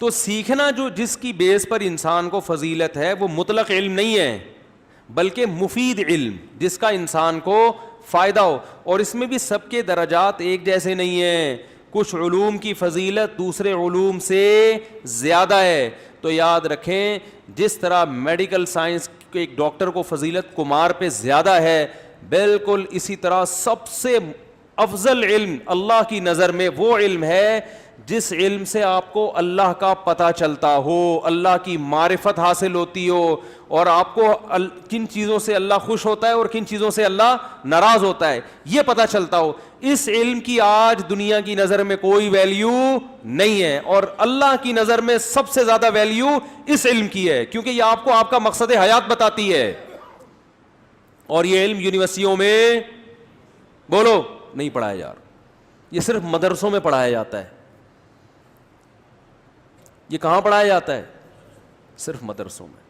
تو سیکھنا جو جس کی بیس پر انسان کو فضیلت ہے وہ مطلق علم نہیں ہے بلکہ مفید علم جس کا انسان کو فائدہ ہو. اور اس میں بھی سب کے درجات ایک جیسے نہیں ہیں, کچھ علوم کی فضیلت دوسرے علوم سے زیادہ ہے. تو یاد رکھیں جس طرح میڈیکل سائنس کے ایک ڈاکٹر کو فضیلت کمار پہ زیادہ ہے, بالکل اسی طرح سب سے افضل علم اللہ کی نظر میں وہ علم ہے جس علم سے آپ کو اللہ کا پتہ چلتا ہو, اللہ کی معرفت حاصل ہوتی ہو, اور آپ کو کن چیزوں سے اللہ خوش ہوتا ہے اور کن چیزوں سے اللہ ناراض ہوتا ہے یہ پتہ چلتا ہو. اس علم کی آج دنیا کی نظر میں کوئی ویلیو نہیں ہے, اور اللہ کی نظر میں سب سے زیادہ ویلیو اس علم کی ہے, کیونکہ یہ آپ کو آپ کا مقصد حیات بتاتی ہے. اور یہ علم یونیورسٹیوں میں بولو نہیں پڑھایا جا رہا, یہ صرف مدرسوں میں پڑھایا جاتا ہے. یہ کہاں پڑھایا جاتا ہے؟ صرف مدرسوں میں.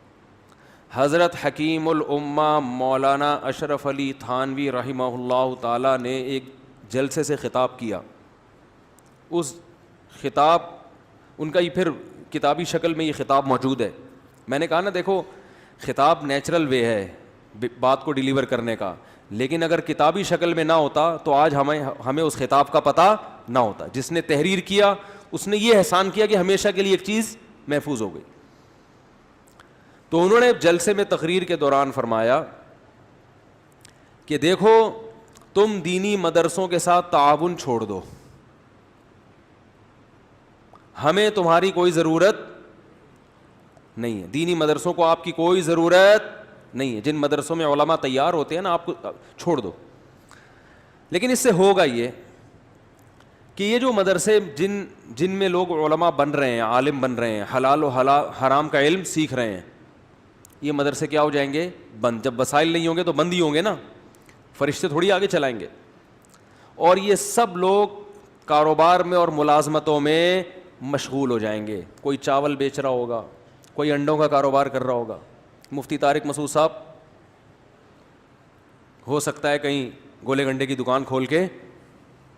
حضرت حکیم الامہ مولانا اشرف علی تھانوی رحمہ اللہ تعالی نے ایک جلسے سے خطاب کیا. اس خطاب ان کا یہ پھر کتابی شکل میں یہ خطاب موجود ہے. میں نے کہا نا دیکھو خطاب نیچرل وے ہے بات کو ڈیلیور کرنے کا, لیکن اگر کتابی شکل میں نہ ہوتا تو آج ہمیں اس خطاب کا پتہ نہ ہوتا. جس نے تحریر کیا اس نے یہ احسان کیا کہ ہمیشہ کے لیے ایک چیز محفوظ ہو گئی. تو انہوں نے جلسے میں تقریر کے دوران فرمایا کہ دیکھو تم دینی مدرسوں کے ساتھ تعاون چھوڑ دو, ہمیں تمہاری کوئی ضرورت نہیں ہے, دینی مدرسوں کو آپ کی کوئی ضرورت نہیں ہے. جن مدرسوں میں علماء تیار ہوتے ہیں نا آپ کو چھوڑ دو. لیکن اس سے ہوگا یہ کہ یہ جو مدرسے جن میں لوگ علماء بن رہے ہیں, عالم بن رہے ہیں, حلال و حرام کا علم سیکھ رہے ہیں, یہ مدرسے کیا ہو جائیں گے؟ بند. جب وسائل نہیں ہوں گے تو بند ہی ہوں گے نا, فرشتے تھوڑی آگے چلائیں گے. اور یہ سب لوگ کاروبار میں اور ملازمتوں میں مشغول ہو جائیں گے. کوئی چاول بیچ رہا ہوگا, کوئی انڈوں کا کاروبار کر رہا ہوگا. مفتی طارق مسعود صاحب ہو سکتا ہے کہیں گولے گنڈے کی دکان کھول کے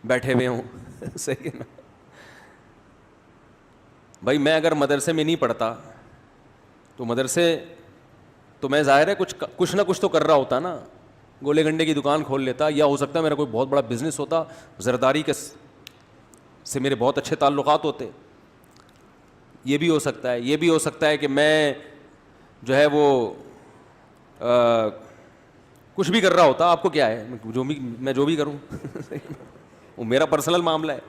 بیٹھے ہوئے ہوں. صحیح ہے نا بھائی؟ میں اگر مدرسے میں نہیں پڑھتا تو مدرسے تو میں ظاہر ہے کچھ نہ کچھ تو کر رہا ہوتا نا, گولے گنڈے کی دکان کھول لیتا, یا ہو سکتا ہے میرا کوئی بہت بڑا بزنس ہوتا, زرداری کے سے میرے بہت اچھے تعلقات ہوتے. یہ بھی ہو سکتا ہے. یہ بھی ہو سکتا ہے کہ میں جو ہے وہ کچھ بھی کر رہا ہوتا. آپ کو کیا ہے, میں جو بھی کروں وہ میرا پرسنل معاملہ ہے.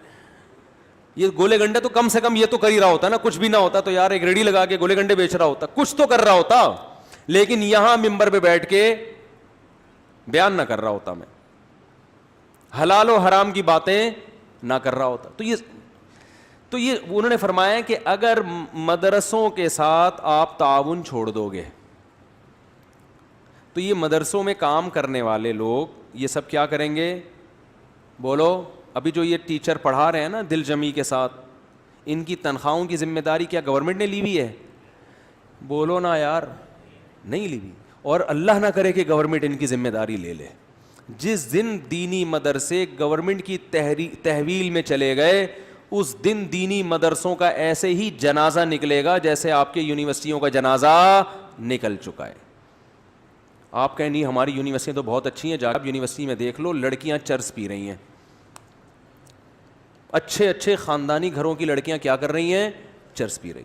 یہ گولے گنڈے تو کم سے کم یہ تو کر ہی رہا ہوتا نا, کچھ بھی نہ ہوتا تو یار ایک ریڑھی لگا کے گولے گنڈے بیچ رہا ہوتا, کچھ تو کر رہا ہوتا. لیکن یہاں ممبر پہ بیٹھ کے بیان نہ کر رہا ہوتا, میں حلال و حرام کی باتیں نہ کر رہا ہوتا. تو یہ انہوں نے فرمایا کہ اگر مدرسوں کے ساتھ آپ تعاون چھوڑ دو گے تو یہ مدرسوں میں کام کرنے والے لوگ یہ سب کیا کریں گے؟ بولو. ابھی جو یہ ٹیچر پڑھا رہے ہیں نا دل جمی کے ساتھ, ان کی تنخواہوں کی ذمہ داری کیا گورنمنٹ نے لی ہوئی ہے؟ بولو نا یار, نہیں لی ہوئی. اور اللہ نہ کرے کہ گورنمنٹ ان کی ذمہ داری لے لے. جس دن دینی مدرسے گورنمنٹ کی تحویل میں چلے گئے اس دن دینی مدرسوں کا ایسے ہی جنازہ نکلے گا جیسے آپ کے یونیورسٹیوں کا جنازہ نکل چکا ہے. آپ کہیں نہیں ہماری یونیورسٹیاں تو بہت اچھی ہیں, جا کر یونیورسٹی میں دیکھ لو لڑکیاں چرس پی رہی ہیں. اچھے خاندانی گھروں کی لڑکیاں کیا کر رہی ہیں؟ چرس پی رہی.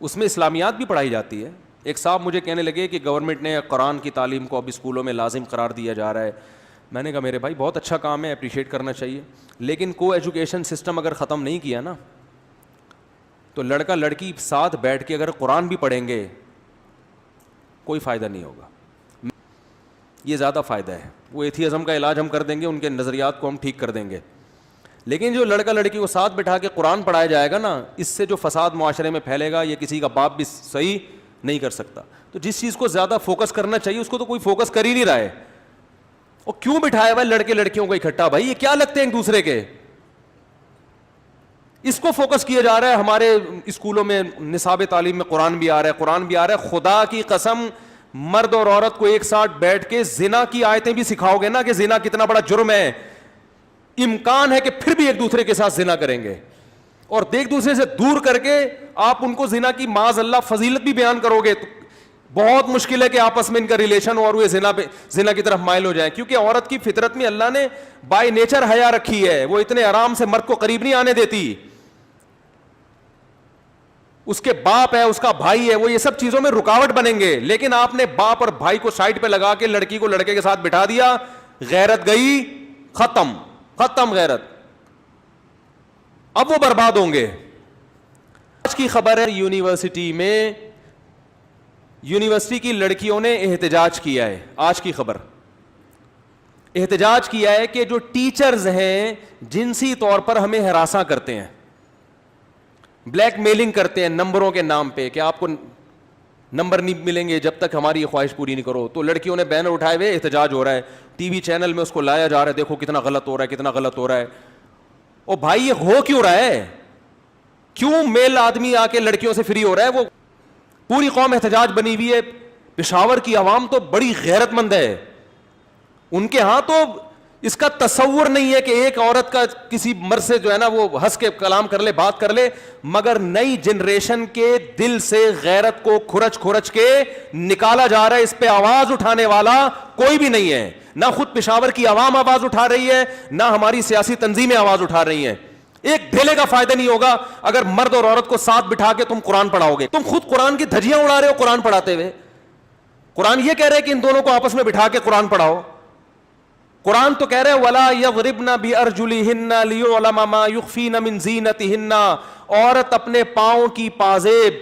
اس میں اسلامیات بھی پڑھائی جاتی ہے. ایک صاحب مجھے کہنے لگے کہ گورنمنٹ نے قرآن کی تعلیم کو اب اسکولوں میں لازم قرار دیا جا رہا ہے. میں نے کہا میرے بھائی بہت اچھا کام ہے, اپریشیٹ کرنا چاہیے, لیکن کو ایجوکیشن سسٹم اگر ختم نہیں کیا نا تو لڑکا لڑکی ساتھ بیٹھ کے اگر قرآن بھی پڑھیں گے کوئی فائدہ نہیں ہوگا. یہ زیادہ فائدہ ہے. وہ ایتھیزم کا علاج ہم کر دیں گے, ان کے نظریات کو ہم ٹھیک کر دیں گے, لیکن جو لڑکا لڑکی کو ساتھ بٹھا کے قرآن پڑھایا جائے گا نا, اس سے جو فساد معاشرے میں پھیلے گا یہ کسی کا باپ بھی صحیح نہیں کر سکتا. تو جس چیز کو زیادہ فوکس کرنا چاہیے اس کو تو کوئی فوکس کر ہی نہیں رہا ہے. اور کیوں بٹھایا ہوا ہے لڑکے لڑکیوں کو اکٹھا؟ بھائی یہ کیا لگتے ہیں ایک دوسرے کے؟ اس کو فوکس کیا جا رہا ہے. ہمارے اسکولوں میں نصاب تعلیم میں قرآن بھی آ رہا ہے, قرآن بھی آ رہا ہے. خدا کی قسم مرد اور عورت کو ایک ساتھ بیٹھ کے زنا کی آیتیں بھی سکھاؤ گے نا کہ زنا کتنا بڑا جرم ہے, امکان ہے کہ پھر بھی ایک دوسرے کے ساتھ زنا کریں گے. اور ایک دوسرے سے دور کر کے آپ ان کو زنا کی معاذ اللہ فضیلت بھی بیان کرو گے تو بہت مشکل ہے کہ آپس میں ان کا ریلیشن اور وہ زنا کی طرف مائل ہو جائیں. کیونکہ عورت کی فطرت میں اللہ نے بائی نیچر حیا رکھی ہے, وہ اتنے آرام سے مرد کو قریب نہیں آنے دیتی. اس کے باپ ہے, اس کا بھائی ہے, وہ یہ سب چیزوں میں رکاوٹ بنیں گے. لیکن آپ نے باپ اور بھائی کو سائڈ پہ لگا کے لڑکی کو لڑکے کے ساتھ بٹھا دیا, غیرت گئی, ختم غیرت. اب وہ برباد ہوں گے. آج کی خبر ہے یونیورسٹی کی لڑکیوں نے احتجاج کیا ہے. آج کی خبر, احتجاج کیا ہے کہ جو ٹیچرز ہیں جنسی طور پر ہمیں ہراساں کرتے ہیں, بلیک میلنگ کرتے ہیں نمبروں کے نام پہ کہ آپ کو نمبر نہیں ملیں گے جب تک ہماری خواہش پوری نہیں کرو. تو لڑکیوں نے بینر اٹھائے ہوئے احتجاج ہو رہا ہے, ٹی وی چینل میں اس کو لایا جا رہا ہے, دیکھو کتنا غلط ہو رہا ہے, کتنا غلط ہو رہا ہے. او بھائی یہ ہو کیوں رہا ہے؟ کیوں میل آدمی آ کے لڑکیوں سے فری ہو رہا ہے؟ وہ پوری قوم احتجاج بنی ہوئی ہے. پشاور کی عوام تو بڑی غیرت مند ہے, ان کے ہاں تو اس کا تصور نہیں ہے کہ ایک عورت کا کسی مرد سے جو ہے نا وہ ہنس کے کلام کر لے, بات کر لے. مگر نئی جنریشن کے دل سے غیرت کو کھرچ کے نکالا جا رہا ہے. اس پہ آواز اٹھانے والا کوئی بھی نہیں ہے. نہ خود پشاور کی عوام آواز اٹھا رہی ہے, نہ ہماری سیاسی تنظیمیں آواز اٹھا رہی ہیں. ایک ڈھیلے کا فائدہ نہیں ہوگا اگر مرد اور عورت کو ساتھ بٹھا کے تم قرآن پڑھاؤ گے. تم خود قرآن کی دھجیاں اڑا رہے ہو قرآن پڑھاتے ہوئے. قرآن یہ کہہ رہے کہ ان دونوں کو آپس میں بٹھا کے قرآن پڑھاؤ. قرآن تو کہہ رہے وَلَا يَضْرِبْنَ بِأَرْجُلِهِنَّ لِيُعْلَمَ مَا يُخْفِينَ مِنْ زِينَتِهِنَّ. عورت اپنے پاؤں کی پازیب,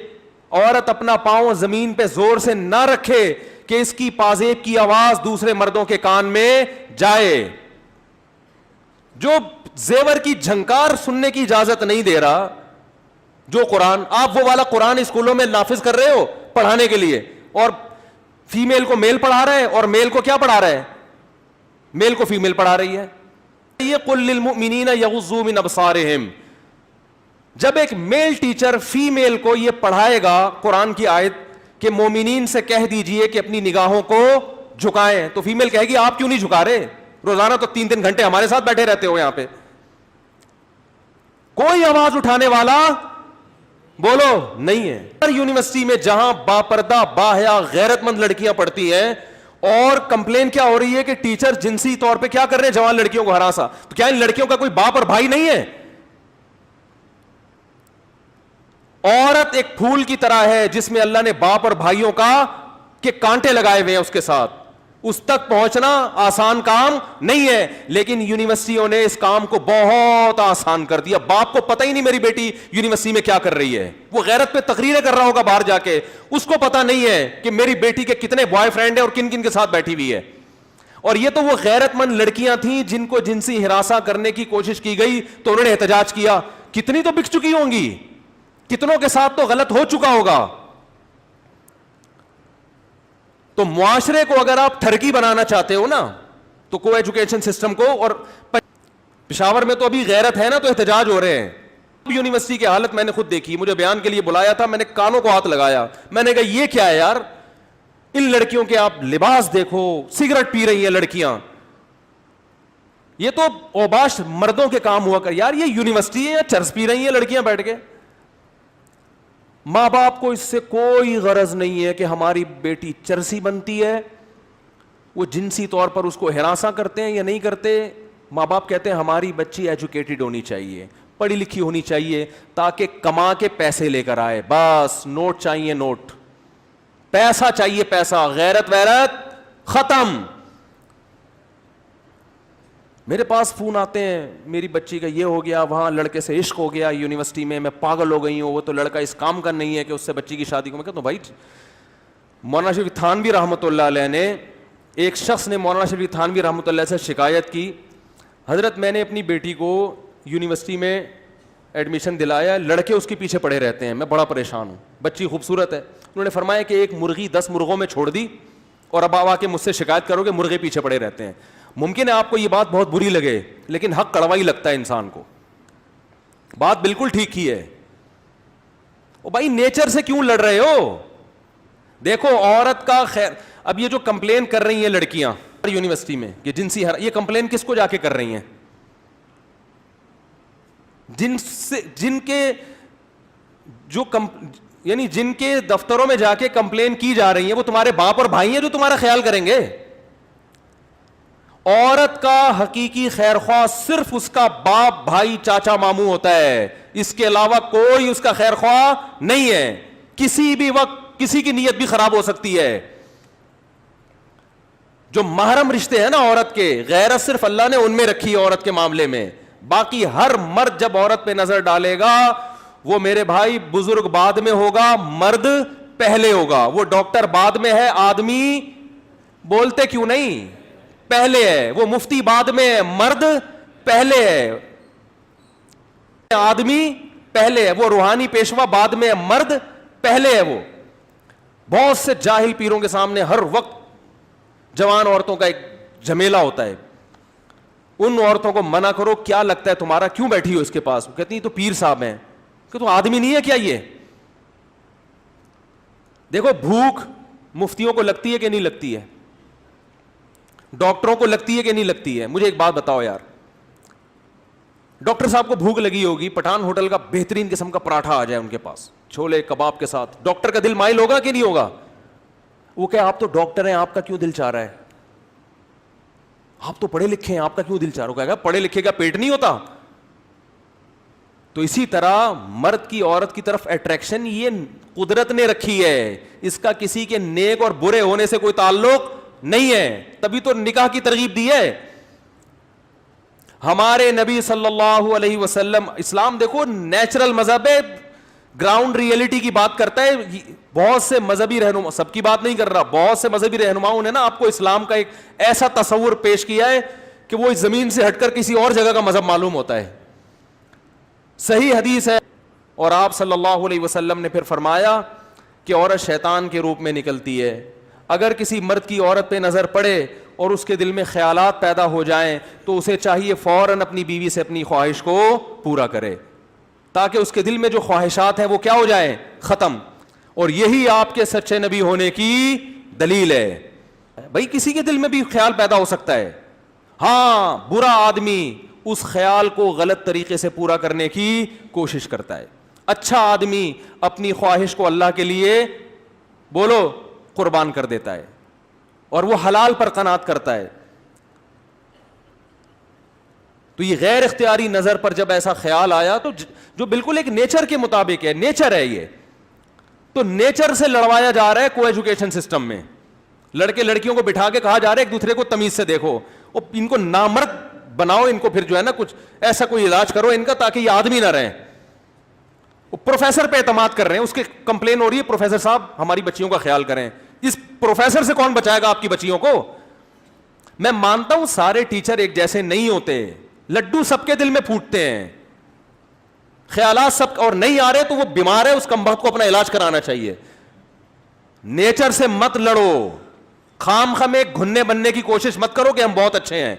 عورت اپنا پاؤں زمین پہ زور سے نہ رکھے کہ اس کی پازیب کی آواز دوسرے مردوں کے کان میں جائے. جو زیور کی جھنکار سننے کی اجازت نہیں دے رہا جو قرآن, آپ وہ والا قرآن اسکولوں میں نافذ کر رہے ہو پڑھانے کے لیے, اور فیمیل کو میل پڑھا رہے ہیں اور میل کو کیا پڑھا رہے ہیں, میل کو فیمیل پڑھا رہی ہے. یہ قل للمؤمنین یغضوا من ابصارہم. جب ایک میل ٹیچر فیمیل کو یہ پڑھائے گا قرآن کی آیت کہ مومنین سے کہہ دیجئے کہ اپنی نگاہوں کو جھکائیں, تو فیمیل کہے گی آپ کیوں نہیں جھکا رہے, روزانہ تو 3 گھنٹے ہمارے ساتھ بیٹھے رہتے ہو یہاں پہ. کوئی آواز اٹھانے والا بولو نہیں ہے. یونیورسٹی میں جہاں باپردہ باحیا غیرت مند لڑکیاں پڑھتی ہیں, اور کمپلین کیا ہو رہی ہے کہ ٹیچر جنسی طور پہ کیا کر رہے ہیں, جوان لڑکیوں کو ہراساں. تو کیا ان لڑکیوں کا کوئی باپ اور بھائی نہیں ہے؟ عورت ایک پھول کی طرح ہے جس میں اللہ نے باپ اور بھائیوں کا کے کانٹے لگائے ہوئے ہیں اس کے ساتھ. اس تک پہنچنا آسان کام نہیں ہے, لیکن یونیورسٹیوں نے اس کام کو بہت آسان کر دیا. باپ کو پتہ ہی نہیں میری بیٹی یونیورسٹی میں کیا کر رہی ہے, وہ غیرت پہ تقریریں کر رہا ہوگا باہر جا کے, اس کو پتہ نہیں ہے کہ میری بیٹی کے کتنے بوائے فرینڈ ہیں اور کن کن کے ساتھ بیٹھی ہوئی ہے. اور یہ تو وہ غیرت مند لڑکیاں تھیں جن کو جنسی ہراساں کرنے کی کوشش کی گئی تو انہوں نے احتجاج کیا. کتنی تو بک چکی ہوں گی, کتنوں کے ساتھ تو غلط ہو چکا ہوگا. تو معاشرے کو اگر آپ ٹھرکی بنانا چاہتے ہو نا تو کو ایجوکیشن سسٹم کو, اور پشاور میں تو ابھی غیرت ہے نا تو احتجاج ہو رہے ہیں. یونیورسٹی کی حالت میں نے خود دیکھی, مجھے بیان کے لیے بلایا تھا, میں نے کانوں کو ہاتھ لگایا, میں نے کہا یہ کیا ہے یار, ان لڑکیوں کے آپ لباس دیکھو, سگریٹ پی رہی ہیں لڑکیاں, یہ تو اوباش مردوں کے کام ہوا کر. یار یہ یونیورسٹی ہے یا چرس پی رہی ہیں لڑکیاں بیٹھ کے؟ ماں باپ کو اس سے کوئی غرض نہیں ہے کہ ہماری بیٹی چرسی بنتی ہے, وہ جنسی طور پر اس کو ہراساں کرتے ہیں یا نہیں کرتے. ماں باپ کہتے ہیں ہماری بچی ایجوکیٹڈ ہونی چاہیے, پڑھی لکھی ہونی چاہیے تاکہ کما کے پیسے لے کر آئے. بس نوٹ چاہیے, نوٹ, پیسہ چاہیے پیسہ, غیرت ویرت ختم. میرے پاس فون آتے ہیں میری بچی کا یہ ہو گیا, وہاں لڑکے سے عشق ہو گیا یونیورسٹی میں, میں پاگل ہو گئی ہوں, وہ تو لڑکا اس کام کا نہیں ہے کہ اس سے بچی کی شادی کو. میں کہتا ہوں بھائی مولانا شریف تھانوی رحمۃ اللہ علیہ نے, ایک شخص نے مولانا شریف تھانوی رحمۃ اللہ سے شکایت کی, حضرت میں نے اپنی بیٹی کو یونیورسٹی میں ایڈمیشن دلایا, لڑکے اس کے پیچھے پڑے رہتے ہیں, میں بڑا پریشان ہوں, بچی خوبصورت ہے. انہوں نے فرمایا کہ ایک مرغی 10 مرغوں میں چھوڑ دی اور اب آ کے مجھ سے شکایت کرو کہ مرغے پیچھے پڑے رہتے ہیں. ممکن ہے آپ کو یہ بات بہت بری لگے, لیکن حق کڑوا ہی لگتا ہے انسان کو. بات بالکل ٹھیک ہی ہے. او بھائی نیچر سے کیوں لڑ رہے ہو؟ دیکھو عورت کا خیر, اب یہ جو کمپلین کر رہی ہیں لڑکیاں یونیورسٹی میں کہ جنسی یہ کمپلین کس کو جا کے کر رہی ہیں؟ جن کے جو یعنی جن کے دفتروں میں جا کے کمپلین کی جا رہی ہیں وہ تمہارے باپ اور بھائی ہیں جو تمہارا خیال کریں گے. عورت کا حقیقی خیر خواہ صرف اس کا باپ بھائی چاچا ماموں ہوتا ہے, اس کے علاوہ کوئی اس کا خیر خواہ نہیں ہے. کسی بھی وقت کسی کی نیت بھی خراب ہو سکتی ہے. جو محرم رشتے ہیں نا عورت کے, غیرت صرف اللہ نے ان میں رکھی ہے عورت کے معاملے میں. باقی ہر مرد جب عورت پہ نظر ڈالے گا, وہ میرے بھائی بزرگ بعد میں ہوگا, مرد پہلے ہوگا. وہ ڈاکٹر بعد میں ہے, آدمی بولتے کیوں نہیں پہلے ہے. وہ مفتی بعد میں ہے, مرد پہلے ہے. آدمی پہلے ہے. وہ روحانی پیشوا بعد میں ہے, مرد پہلے ہے. وہ بہت سے جاہل پیروں کے سامنے ہر وقت جوان عورتوں کا ایک جھمیلا ہوتا ہے. ان عورتوں کو منع کرو, کیا لگتا ہے تمہارا, کیوں بیٹھی ہو اس کے پاس؟ کہتی ہیں تو پیر صاحب ہیں. کہ تو آدمی نہیں ہے کیا یہ؟ دیکھو بھوک مفتیوں کو لگتی ہے کہ نہیں لگتی ہے, ڈاکٹروں کو لگتی ہے کہ نہیں لگتی ہے؟ مجھے ایک بات بتاؤ یار, ڈاکٹر صاحب کو بھوک لگی ہوگی, پٹھان ہوٹل کا بہترین قسم کا پراٹھا آ جائے ان کے پاس چھولے کباب کے ساتھ, ڈاکٹر کا دل مائل ہوگا کہ نہیں ہوگا؟ وہ کہ آپ تو ڈاکٹر ہیں, آپ کا کیوں دل چاہ رہا ہے؟ آپ تو پڑھے لکھے ہیں, آپ کا کیوں دل چاہ رہا ہے؟ کہے گا پڑھے لکھے کا پیٹ نہیں ہوتا. تو اسی طرح مرد کی عورت کی طرف اٹریکشن یہ قدرت نے رکھی ہے, اس کا کسی کے نیک اور برے ہونے سے کوئی تعلق نہیں ہے. تبھی تو نکاح کی ترغیب دی ہے ہمارے نبی صلی اللہ علیہ وسلم. اسلام دیکھو نیچرل مذہب ہے, گراؤنڈ ریئلٹی کی بات کرتا ہے. بہت سے مذہبی رہنما, سب کی بات نہیں کر رہا, بہت سے مذہبی رہنماؤں نے نا آپ کو اسلام کا ایک ایسا تصور پیش کیا ہے کہ وہ اس زمین سے ہٹ کر کسی اور جگہ کا مذہب معلوم ہوتا ہے. صحیح حدیث ہے, اور آپ صلی اللہ علیہ وسلم نے پھر فرمایا کہ عورت شیطان کے روپ میں نکلتی ہے. اگر کسی مرد کی عورت پہ نظر پڑے اور اس کے دل میں خیالات پیدا ہو جائیں تو اسے چاہیے فوراً اپنی بیوی سے اپنی خواہش کو پورا کرے, تاکہ اس کے دل میں جو خواہشات ہیں وہ کیا ہو جائیں, ختم. اور یہی آپ کے سچے نبی ہونے کی دلیل ہے. بھائی کسی کے دل میں بھی خیال پیدا ہو سکتا ہے, ہاں برا آدمی اس خیال کو غلط طریقے سے پورا کرنے کی کوشش کرتا ہے. اچھا آدمی اپنی خواہش کو اللہ کے لیے بولو قربان کر دیتا ہے, اور وہ حلال پر قناعت کرتا ہے. تو یہ غیر اختیاری نظر پر جب ایسا خیال آیا تو جو بالکل ایک نیچر کے مطابق ہے, نیچر ہے یہ, تو نیچر سے لڑوایا جا رہا ہے کو ایجوکیشن سسٹم میں. لڑکے لڑکیوں کو بٹھا کے کہا جا رہا ہے ایک دوسرے کو تمیز سے دیکھو, اور ان کو نامرد بناؤ, ان کو پھر جو ہے نا کچھ ایسا کوئی علاج کرو ان کا تاکہ یہ آدمی نہ رہیں. وہ پروفیسر پہ اعتماد کر رہے ہیں, اس کے کمپلین ہو رہی ہے پروفیسر صاحب ہماری بچیوں کا خیال کریں. اس پروفیسر سے کون بچائے گا آپ کی بچیوں کو؟ میں مانتا ہوں سارے ٹیچر ایک جیسے نہیں ہوتے, لڈو سب کے دل میں پھوٹتے ہیں, خیالات سب, اور نہیں آ رہے تو وہ بیمار ہے, اس کمبخت کو اپنا علاج کرانا چاہیے. نیچر سے مت لڑو, خام خم ایک گھننے بننے کی کوشش مت کرو کہ ہم بہت اچھے ہیں.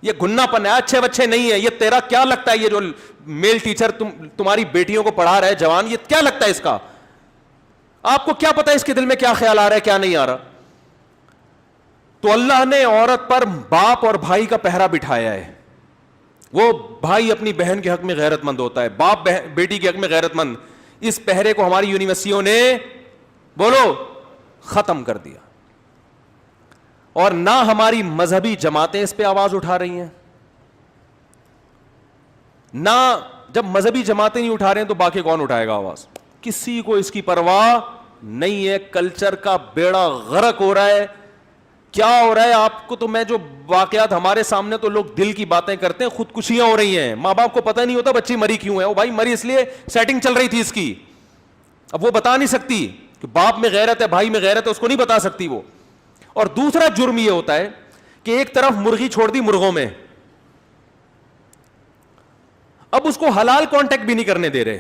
یہ گھننا پن ہے, اچھے بچے نہیں ہیں. یہ تیرا کیا لگتا ہے, یہ جو میل ٹیچر تمہاری بیٹیوں کو پڑھا رہا ہے جوان, یہ کیا لگتا ہے اس کا؟ آپ کو کیا پتا اس کے دل میں کیا خیال آ رہا ہے کیا نہیں آ رہا؟ تو اللہ نے عورت پر باپ اور بھائی کا پہرا بٹھایا ہے. وہ بھائی اپنی بہن کے حق میں غیرت مند ہوتا ہے, باپ بیٹی کے حق میں غیرت مند. اس پہرے کو ہماری یونیورسٹیوں نے بولو ختم کر دیا, اور نہ ہماری مذہبی جماعتیں اس پہ آواز اٹھا رہی ہیں. نہ جب مذہبی جماعتیں نہیں اٹھا رہے ہیں تو باقی کون اٹھائے گا آواز؟ کسی کو اس کی پرواہ نہیں ہے. کلچر کا بیڑا غرق ہو رہا ہے. کیا ہو رہا ہے آپ کو تو میں جو واقعات ہمارے سامنے, تو لوگ دل کی باتیں کرتے ہیں, خودکشیاں ہو رہی ہیں, ماں باپ کو پتہ نہیں ہوتا بچی مری کیوں ہے. وہ بھائی مری اس لیے سیٹنگ چل رہی تھی اس کی, اب وہ بتا نہیں سکتی کہ باپ میں غیرت ہے بھائی میں غیرت ہے, اس کو نہیں بتا سکتی وہ. اور دوسرا جرم یہ ہوتا ہے کہ ایک طرف مرغی چھوڑ دی مرغوں میں, اب اس کو حلال کانٹیکٹ بھی نہیں کرنے دے رہے,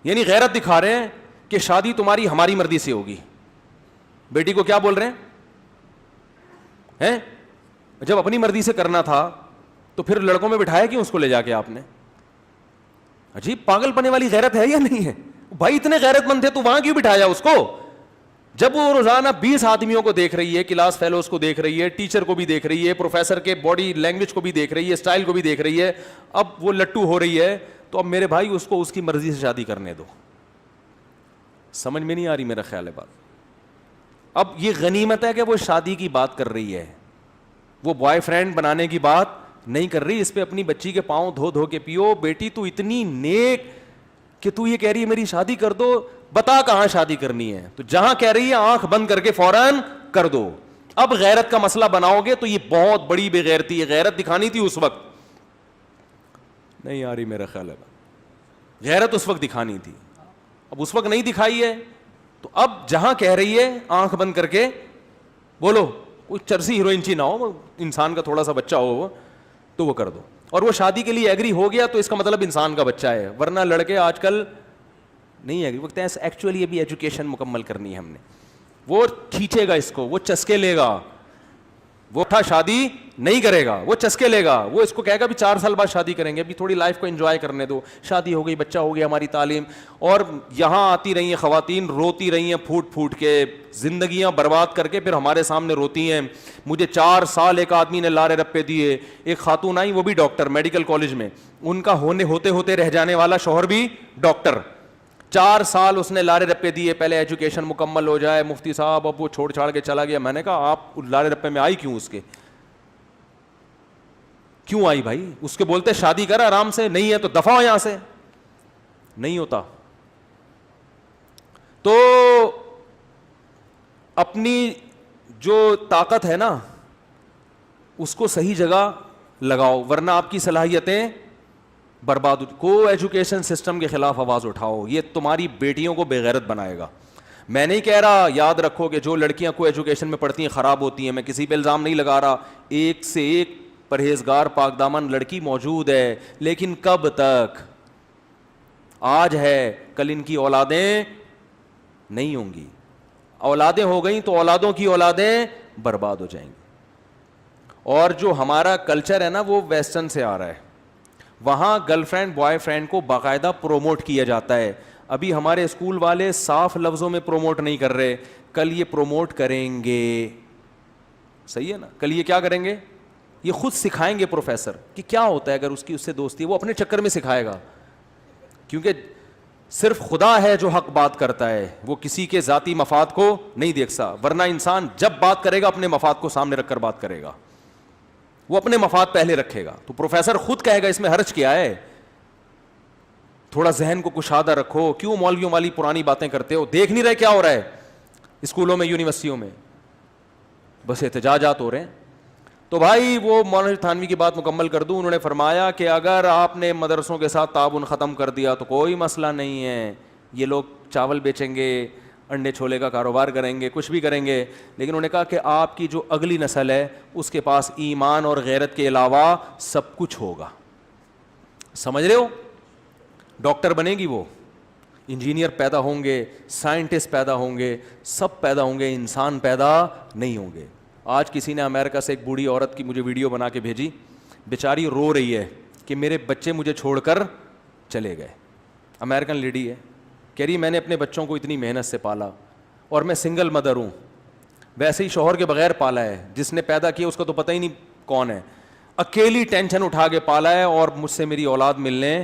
یعنی غیرت دکھا رہے ہیں کہ شادی تمہاری ہماری مرضی سے ہوگی. بیٹی کو کیا بول رہے ہیں, جب اپنی مرضی سے کرنا تھا تو پھر لڑکوں میں بٹھایا کیوں اس کو لے جا کے آپ نے؟ عجیب پاگل پنے والی غیرت ہے یا نہیں ہے؟ بھائی اتنے غیرت مند تھے تو وہاں کیوں بٹھایا اس کو؟ جب وہ روزانہ 20 آدمیوں کو دیکھ رہی ہے, کلاس فیلوز کو دیکھ رہی ہے, ٹیچر کو بھی دیکھ رہی ہے, پروفیسر کے باڈی لینگویج کو بھی دیکھ رہی ہے, اسٹائل کو بھی دیکھ رہی ہے, اب وہ لٹو ہو رہی ہے, تو اب میرے بھائی اس کو اس کی مرضی سے شادی کرنے دو. سمجھ میں نہیں آ رہی میرا خیال ہے بات. اب یہ غنیمت ہے کہ وہ شادی کی بات کر رہی ہے, وہ بوائے فرینڈ بنانے کی بات نہیں کر رہی. اس پہ اپنی بچی کے پاؤں دھو دھو کے پیو. بیٹی تو اتنی نیک کہ تو یہ کہہ رہی ہے میری شادی کر دو, بتا کہاں شادی کرنی ہے, تو جہاں کہہ رہی ہے آنکھ بند کر کے فوراً کر دو. اب غیرت کا مسئلہ بناؤ گے تو یہ بہت بڑی بے غیرتی ہے. غیرت دکھانی تھی اس وقت, نہیں آ رہی میرا خیال ہے, غیرت اس وقت دکھانی تھی, اب اس وقت نہیں دکھائی ہے, تو اب جہاں کہہ رہی ہے آنکھ بند کر کے بولو, کوئی چرسی ہیروئنچی نہ ہو, انسان کا تھوڑا سا بچہ ہو تو وہ کر دو. اور وہ شادی کے لیے ایگری ہو گیا تو اس کا مطلب انسان کا بچہ ہے, ورنہ لڑکے آج کل نہیں ایگری وقت ہے. ایکچولی ابھی ایجوکیشن مکمل کرنی ہے ہم نے, وہ کھینچے گا اس کو, وہ چسکے لے گا, وہ اٹھا شادی نہیں کرے گا, وہ چسکے لے گا, وہ اس کو کہے گا بھی 4 سال بعد شادی کریں گے, ابھی تھوڑی لائف کو انجوائے کرنے دو. شادی ہو گئی, بچہ ہو گیا, ہماری تعلیم, اور یہاں آتی رہی ہیں خواتین, روتی رہی ہیں پھوٹ پھوٹ کے, زندگیاں برباد کر کے پھر ہمارے سامنے روتی ہیں. مجھے 4 سال ایک آدمی نے لارے رپے دیے. ایک خاتون آئی, وہ بھی ڈاکٹر میڈیکل کالج میں, ان کا ہوتے رہ جانے والا شوہر بھی ڈاکٹر. 4 سال اس نے لارے رپے دیے, پہلے ایجوکیشن مکمل ہو جائے, مفتی صاحب, اب وہ چھوڑ چھاڑ کے چلا گیا. میں نے کہا آپ لارے رپے میں آئی کیوں, اس کے کیوں آئی بھائی؟ اس کے بولتے شادی کر آرام سے, نہیں ہے تو دفع ہو یہاں سے. نہیں ہوتا. تو اپنی جو طاقت ہے نا اس کو صحیح جگہ لگاؤ, ورنہ آپ کی صلاحیتیں برباد. کو ایجوکیشن سسٹم کے خلاف آواز اٹھاؤ, یہ تمہاری بیٹیوں کو بے غیرت بنائے گا. میں نہیں کہہ رہا, یاد رکھو کہ جو لڑکیاں کو ایجوکیشن میں پڑھتی ہیں خراب ہوتی ہیں, میں کسی پہ الزام نہیں لگا رہا. ایک سے ایک پرہیزگار پاک دامن لڑکی موجود ہے, لیکن کب تک؟ آج ہے, کل ان کی اولادیں نہیں ہوں گی. اولادیں ہو گئیں تو اولادوں کی اولادیں برباد ہو جائیں گی. اور جو ہمارا کلچر ہے نا وہ ویسٹرن سے آ رہا ہے, وہاں گرل فرینڈ بوائے فرینڈ کو باقاعدہ پروموٹ کیا جاتا ہے. ابھی ہمارے اسکول والے صاف لفظوں میں پروموٹ نہیں کر رہے, کل یہ پروموٹ کریں گے. صحیح ہے نا, کل یہ کیا کریں گے, یہ خود سکھائیں گے پروفیسر کہ کیا ہوتا ہے اگر اس کی اس سے دوستی ہے. وہ اپنے چکر میں سکھائے گا, کیونکہ صرف خدا ہے جو حق بات کرتا ہے, وہ کسی کے ذاتی مفاد کو نہیں دیکھتا. ورنہ انسان جب بات کرے گا اپنے مفاد کو سامنے رکھ کر بات کرے گا, وہ اپنے مفاد پہلے رکھے گا. تو پروفیسر خود کہے گا اس میں حرج کیا ہے, تھوڑا ذہن کو کشادہ رکھو, کیوں مولویوں والی پرانی باتیں کرتے ہو, دیکھ نہیں رہے کیا ہو رہا ہے اسکولوں میں یونیورسٹیوں میں, بس احتجاجات ہو رہے ہیں. تو بھائی وہ مولانا تھانوی کی بات مکمل کر دوں, انہوں نے فرمایا کہ اگر آپ نے مدرسوں کے ساتھ تعاون ختم کر دیا تو کوئی مسئلہ نہیں ہے, یہ لوگ چاول بیچیں گے, انڈے چھولے کا کاروبار کریں گے, کچھ بھی کریں گے, لیکن انہوں نے کہا کہ آپ کی جو اگلی نسل ہے اس کے پاس ایمان اور غیرت کے علاوہ سب کچھ ہوگا. سمجھ رہے ہو, ڈاکٹر بنے گی وہ, انجینئر پیدا ہوں گے, سائنٹسٹ پیدا ہوں گے, سب پیدا ہوں گے, انسان پیدا نہیں ہوں گے. آج کسی نے امریکہ سے ایک بوڑھی عورت کی مجھے ویڈیو بنا کے بھیجی, بیچاری رو رہی ہے کہ میرے بچے مجھے چھوڑ کر چلے گئے. امریکن لیڈی ہے, کہہ رہی میں نے اپنے بچوں کو اتنی محنت سے پالا, اور میں سنگل مدر ہوں, ویسے ہی شوہر کے بغیر پالا ہے, جس نے پیدا کیا اس کا تو پتہ ہی نہیں کون ہے, اکیلی ٹینشن اٹھا کے پالا ہے, اور مجھ سے میری اولاد ملنے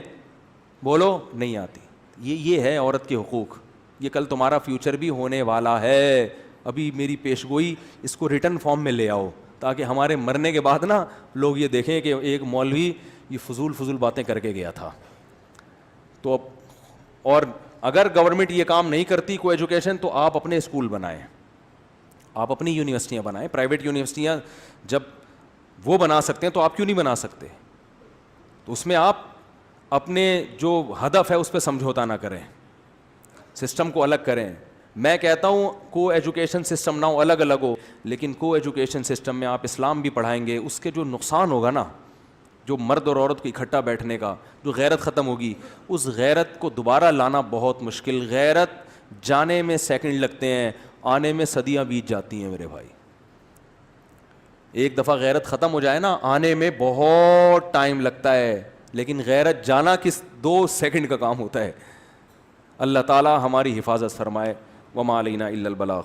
بولو نہیں آتی. یہ ہے عورت کے حقوق. یہ کل تمہارا فیوچر بھی ہونے والا ہے. ابھی میری پیشگوئی اس کو ریٹن فارم میں لے آؤ, تاکہ ہمارے مرنے کے بعد نا لوگ یہ دیکھیں کہ ایک مولوی یہ فضول باتیں کر کے گیا تھا. تو اور اگر گورنمنٹ یہ کام نہیں کرتی کو ایجوکیشن, تو آپ اپنے اسکول بنائیں, آپ اپنی یونیورسٹیاں بنائیں. پرائیویٹ یونیورسٹیاں جب وہ بنا سکتے ہیں تو آپ کیوں نہیں بنا سکتے؟ تو اس میں آپ اپنے جو ہدف ہے اس پہ سمجھوتا نہ کریں, سسٹم کو الگ کریں. میں کہتا ہوں کو ایجوکیشن سسٹم نہ ہو, الگ الگ ہو, لیکن کو ایجوکیشن سسٹم میں آپ اسلام بھی پڑھائیں گے, اس کے جو نقصان ہوگا نا, جو مرد اور عورت کو اکٹھا بیٹھنے کا, جو غیرت ختم ہوگی, اس غیرت کو دوبارہ لانا بہت مشکل. غیرت جانے میں سیکنڈ لگتے ہیں, آنے میں صدیاں بیت جاتی ہیں میرے بھائی. ایک دفعہ غیرت ختم ہو جائے نا, آنے میں بہت ٹائم لگتا ہے, لیکن غیرت جانا کس 2 سیکنڈ کا کام ہوتا ہے. اللہ تعالی ہماری حفاظت فرمائے. وما علینا الا البلاغ.